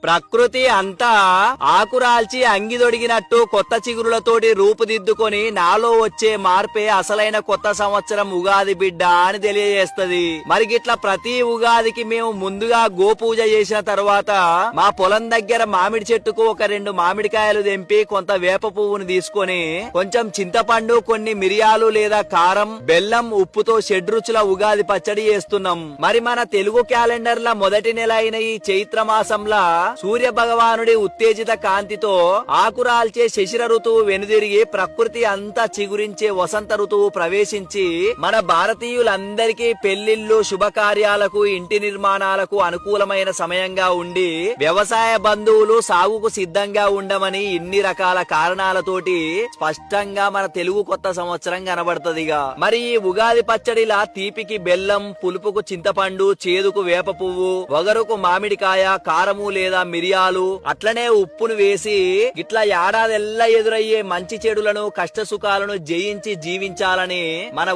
ప్రకృతి అంతా ఆకురాల్చి అంగిదొడిగినట్టు కొత్త చిగురులతోటి రూపుదిద్దుకొని నాలో వచ్చే మార్పే అసలైన కొత్త సంవత్సరం ఉగాది బిడ్డ అని తెలియజేస్తది. మరి గిట్లా ప్రతి ఉగాదికి మేము ముందుగా గోపూజ చేసిన తర్వాత మా పొలం దగ్గర మామిడి చెట్టుకు ఒక 2 మామిడికాయలు తెంపి కొంత వేప పువ్వును తీసుకొని కొంచెం చింతపండు, కొన్ని మిరియాలు లేదా కారం, బెల్లం, ఉప్పుతో షడ్రుచుల ఉగాది పచ్చడి చేస్తున్నాం. మరి మన తెలుగు క్యాలెండర్ల మొదటి నెల అయిన ఈ చైత్ర మాసంలా సూర్య భగవానుడి ఉత్తేజిత కాంతితో ఆకురాల్చే శిశిర ఋతువు వెనుదిరిగి ప్రకృతి అంతా చిగురించే వసంత ఋతువు ప్రవేశించి మన భారతీయులందరికీ పెళ్లిళ్లు, శుభకార్యాలకు, ఇంటి నిర్మాణాలకు అనుకూలమైన సమయంగా ఉండి వ్యవసాయ బంధువులు సాగుకు సిద్ధంగా ఉండమని ఇన్ని రకాల కారణాలతోటి స్పష్టంగా మన తెలుగు కొత్త సంవత్సరం కనబడుతుందిగా. మరి ఈ ఉగాది పచ్చడిలా తీపికి బెల్లం, పులుపుకు చింతపండు, చేదుకు వేప పువ్వు, వగరుకు మామిడికాయ, కారము లేదా మిరియాలు, అట్లనే ఉప్పును వేసి ఇట్లా ఏడాదెల్లా ఎదురయ్యే మంచి చెడులను, కష్ట సుఖాలను జయించి జీవించాలని మన